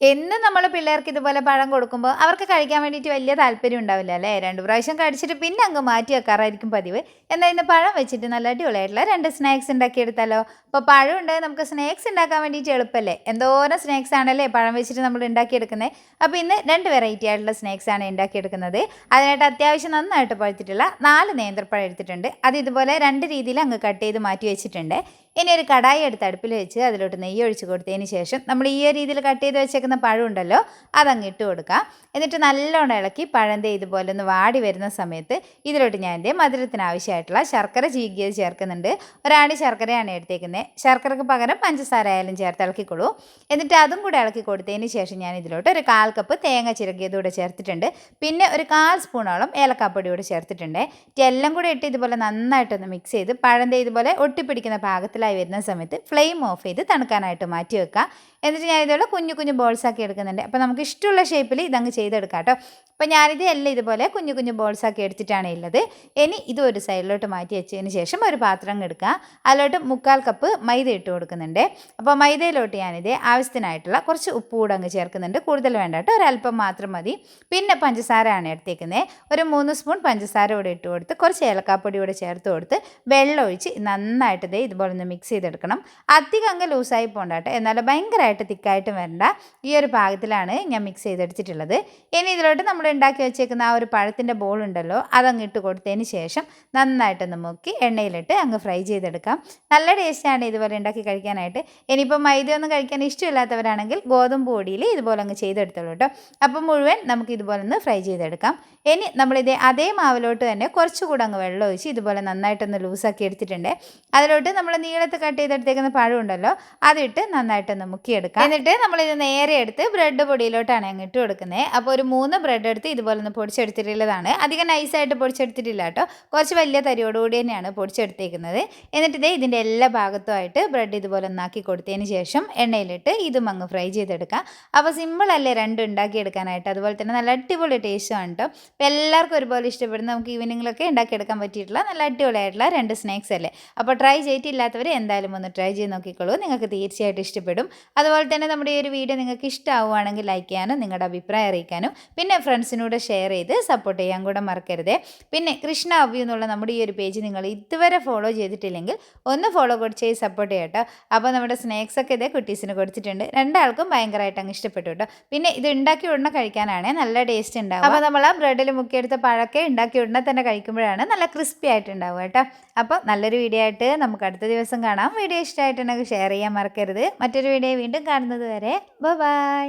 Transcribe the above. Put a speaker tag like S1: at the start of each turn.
S1: എന്നും നമ്മൾ പിള്ളേർക്ക് ഇതുപോലെ പഴം കൊടുക്കുമ്പോൾ അവർക്ക് കഴിക്കാൻ വേണ്ടിയിട്ട് വലിയ താല്പര്യം ഉണ്ടാവില്ല അല്ലേ? 2 പ്രാവശ്യം കഴിച്ചിട്ട് പിന്നെ അങ്ങ് മാറ്റി വെക്കാറായിരിക്കും പതിവ്. എന്നാൽ ഇന്ന് പഴം വെച്ചിട്ട് നല്ല അടിപൊളിയായിട്ടുള്ള 2 സ്നാക്സ് ഉണ്ടാക്കിയെടുത്താലോ? അപ്പോൾ പഴം ഉണ്ടെങ്കിൽ നമുക്ക് സ്നാക്സ് ഉണ്ടാക്കാൻ വേണ്ടിയിട്ട് എളുപ്പമല്ലേ? എന്തോരം സ്നാക്സ് ആണല്ലേ പഴം വെച്ചിട്ട് നമ്മൾ ഉണ്ടാക്കിയെടുക്കുന്നത്. അപ്പോൾ ഇന്ന് 2 വെറൈറ്റി ആയിട്ടുള്ള സ്നാക്സ് ആണ് ഉണ്ടാക്കിയെടുക്കുന്നത്. അതിനായിട്ട് അത്യാവശ്യം നന്നായിട്ട് പഴുത്തിട്ടുള്ള 4 നേന്ത്രപ്പഴം എടുത്തിട്ടുണ്ട്. അത് ഇതുപോലെ 2 രീതിയിൽ അങ്ങ് കട്ട് ചെയ്ത് മാറ്റി വെച്ചിട്ടുണ്ട്. ഇനി ഒരു കടായി എടുത്ത് അടുപ്പിൽ വെച്ച് അതിലോട്ട് നെയ്യ് ഒഴിച്ച് കൊടുത്തതിന് ശേഷം നമ്മൾ ഈ രീതിയിൽ കട്ട് ചെയ്ത് വെച്ചേക്കുന്ന പഴം ഉണ്ടല്ലോ അതങ്ങ് ഇട്ട് കൊടുക്കാം. എന്നിട്ട് നല്ലോണം ഇളക്കി പഴം ഇതുപോലെ ഒന്ന് വാടി വരുന്ന സമയത്ത് ഇതിലോട്ട് ഞാൻ മധുരത്തിന് ആവശ്യമായിട്ടുള്ള ശർക്കര ചീകിയത് ചേർക്കുന്നുണ്ട്. ഒരാണി ശർക്കരയാണ് എടുത്തേക്കുന്നത്. ശർക്കരക്ക് പകരം പഞ്ചസാര ആയാലും ചേർത്ത് ഇളക്കിക്കൊള്ളൂ. എന്നിട്ട് അതും കൂടെ ഇളക്കി കൊടുത്തതിന് ശേഷം ഞാൻ ഇതിലോട്ട് ഒരു 1/4 കപ്പ് തേങ്ങ ചിരകിയതൂടെ ചേർത്തിട്ടുണ്ട്. പിന്നെ ഒരു 1/4 സ്പൂണോളം ഏലക്കാപ്പൊടി കൂടെ ചേർത്തിട്ടുണ്ട്. എല്ലാം കൂടെ ഇട്ട് ഇതുപോലെ നന്നായിട്ടൊന്ന് മിക്സ് ചെയ്ത് പഴം ഇതുപോലെ ഒട്ടിപ്പിടിക്കുന്ന പാകത്തിലായി വരുന്ന സമയത്ത് ഫ്ലെയിം ഓഫ് ചെയ്ത് തണുക്കാനായിട്ട് മാറ്റി വെക്കുക. എന്നിട്ട് ഞാൻ ഇതുപോലെ കുഞ്ഞു കുഞ്ഞു ബോൾസ് ആക്കി എടുക്കുന്നുണ്ട്. അപ്പോൾ നമുക്ക് ഇഷ്ടമുള്ള ഷേപ്പിൽ ഇതങ്ങ് ചെയ്തെടുക്കാം കേട്ടോ. അപ്പോൾ ഞാനിത് എല്ലാം ഇതുപോലെ കുഞ്ഞു കുഞ്ഞു ബോൾസ് ആക്കി എടുത്തിട്ടാണ് ഉള്ളത്. ഇനി ഇത് ഒരു സൈഡിലോട്ട് മാറ്റി വെച്ചതിന് ശേഷം ഒരു പാത്രം എടുക്കുക. അതിലോട്ട് 1/4 കപ്പ് മൈദ ഇട്ട് കൊടുക്കുന്നുണ്ട്. അപ്പോൾ മൈദയിലോട്ട് ഞാനിത് ആവശ്യത്തിനായിട്ടുള്ള കുറച്ച് ഉപ്പ് കൂടെ അങ്ങ് ചേർക്കുന്നുണ്ട്. കൂടുതൽ വേണ്ട കേട്ടോ, ഒരല്പം മാത്രം മതി. പിന്നെ പഞ്ചസാരയാണ് എടുത്തേക്കുന്നത്. ഒരു 3 സ്പൂൺ പഞ്ചസാര കൂടെ ഇട്ട് കൊടുത്ത് കുറച്ച് ഏലക്കാപ്പൊടി കൂടെ ചേർത്ത് കൊടുത്ത് വെള്ളം ഒഴിച്ച് നന്നായിട്ട് ഇതുപോലെ ഒന്ന് മിക്സ് ചെയ്തെടുക്കണം. അധികം അങ്ങ് ലൂസായി പോകണ്ട കേട്ടോ, എന്നാലും ഭയങ്കരമായിട്ട് തിക്കായിട്ട് വരണ്ട. ഈ ഒരു പാകത്തിലാണ് ഞാൻ മിക്സ് ചെയ്തെടുത്തിട്ടുള്ളത്. ഇനി ഇതിലോട്ട് നമ്മൾ ഉണ്ടാക്കി വെച്ചേക്കുന്ന ആ ഒരു പഴത്തിൻ്റെ ബോൾ ഉണ്ടല്ലോ അതങ്ങ് ഇട്ട് കൊടുത്തതിന് ശേഷം നന്നായിട്ടൊന്ന് മുക്കി എണ്ണയിലിട്ട് അങ്ങ് ഫ്രൈ ചെയ്തെടുക്കാം. നല്ല ടേസ്റ്റാണ് ഇതുപോലെ ഉണ്ടാക്കി കഴിക്കാനായിട്ട്. ഇനിയിപ്പോൾ മൈദയൊന്നും കഴിക്കാൻ ഇഷ്ടമില്ലാത്തവരാണെങ്കിൽ ഗോതമ്പ് പൊടിയിൽ ഇതുപോലെ അങ്ങ് ചെയ്തെടുത്തോളൂ കേട്ടോ. അപ്പം മുഴുവൻ നമുക്ക് ഇതുപോലെ ഒന്ന് ഫ്രൈ ചെയ്തെടുക്കാം. ഇനി നമ്മളിത് അതേ മാവിലോട്ട് തന്നെ കുറച്ചുകൂടെ അങ്ങ് വെള്ളം ഒഴിച്ച് ഇതുപോലെ നന്നായിട്ടൊന്ന് ലൂസാക്കി എടുത്തിട്ടുണ്ട്. അതിലോട്ട് നമ്മൾ നീളത്ത് കട്ട് ചെയ്തെടുത്തേക്കുന്ന പഴം ഉണ്ടല്ലോ അതിട്ട് നന്നായിട്ടൊന്ന് മുക്കിയെടുക്കാം. എന്നിട്ട് നമ്മളിത് നേരെ എടുത്ത് ബ്രെഡ് പൊടിയിലോട്ടാണ് അങ്ങ് ഇട്ട് കൊടുക്കുന്നത്. അപ്പോൾ ഒരു 3 ബ്രെഡ് എടുത്ത് ഇതുപോലെ ഒന്ന് പൊടിച്ചെടുത്തിട്ടുള്ളതാണ്. അധികം നൈസായിട്ട് പൊടിച്ചെടുത്തിട്ടില്ല കേട്ടോ, കുറച്ച് വലിയ തരിയോടുകൂടി തന്നെയാണ് പൊടിച്ചെടുത്തേക്കുന്നത്. എന്നിട്ട് ഇതിൻ്റെ എല്ലാ ഭാഗത്തുമായിട്ട് ബ്രെഡ് ഇതുപോലെ ഒന്നാക്കി കൊടുത്തതിന് ശേഷം എണ്ണയിലിട്ട് ഇതും അങ്ങ് ഫ്രൈ ചെയ്തെടുക്കാം. അപ്പോൾ സിമ്പിളല്ലേ 2 ഉണ്ടാക്കിയെടുക്കാനായിട്ട്. അതുപോലെ തന്നെ നല്ല അടിപൊളി ടേസ്റ്റുമാണ് കേട്ടോ. അപ്പോൾ എല്ലാവർക്കും ഒരുപോലെ ഇഷ്ടപ്പെടുന്ന നമുക്ക് ഈവനിങ്ങിലൊക്കെ ഉണ്ടാക്കിയെടുക്കാൻ പറ്റിയിട്ടുള്ള നല്ല അടിപൊളിയായിട്ടുള്ള 2 സ്നാക്സ് അല്ലേ. അപ്പോൾ ട്രൈ ചെയ്തിട്ടില്ലാത്തവർ എന്തായാലും ഒന്ന് ട്രൈ ചെയ്ത് നോക്കിക്കോളൂ, നിങ്ങൾക്ക് തീർച്ചയായിട്ടും ഇഷ്ടപ്പെടും. അതുപോലെ തന്നെ നമ്മുടെ ഈ ഒരു വീഡിയോ നിങ്ങൾക്ക് ഇഷ്ടമാവുകയാണെങ്കിൽ ലൈക്ക് ചെയ്യാനും നിങ്ങളുടെ അഭിപ്രായം അറിയിക്കാനും പിന്നെ ഫ്രണ്ട്സിനോട് ഷെയർ ചെയ്ത് സപ്പോർട്ട് ചെയ്യാൻ കൂടെ മറക്കരുത്. പിന്നെ കൃഷ്ണ അവ്യൂ എന്നുള്ള നമ്മുടെ ഈ ഒരു പേജ് നിങ്ങൾ ഇതുവരെ ഫോളോ ചെയ്തിട്ടില്ലെങ്കിൽ ഒന്ന് ഫോളോ ചെയ്ത് സപ്പോർട്ട് ചെയ്യാം കേട്ടോ. അപ്പോൾ നമ്മുടെ സ്നാക്സ് ഒക്കെ കുട്ടീസിന് കൊടുത്തിട്ടുണ്ട്. 2 ആൾക്കും ഭയങ്കരമായിട്ട് അങ്ങ് ഇഷ്ടപ്പെട്ടു കേട്ടോ. പിന്നെ ഇത് ഉണ്ടാക്കി ഉടനെ കഴിക്കാനാണ് നല്ല ടേസ്റ്റ് ഉണ്ടാവും. അപ്പോൾ നമ്മൾ ആ ബ്രെഡിൽ മുക്കിയെടുത്ത പഴക്കെ ഉണ്ടാക്കി ഉടനെ തന്നെ കഴിക്കുമ്പോഴാണ് നല്ല ക്രിസ്പി ആയിട്ട് ഉണ്ടാവുക കേട്ടോ. അപ്പോൾ നല്ലൊരു വീഡിയോ ആയിട്ട് നമുക്ക് അടുത്ത ദിവസം കാണാം. വീഡിയോ ഇഷ്ടമായിട്ടുണ്ടെങ്കിൽ ഷെയർ ചെയ്യാൻ മറക്കരുത്. മറ്റൊരു വീഡിയോ വീണ്ടും കാണുന്നത് വരെ ബൈ.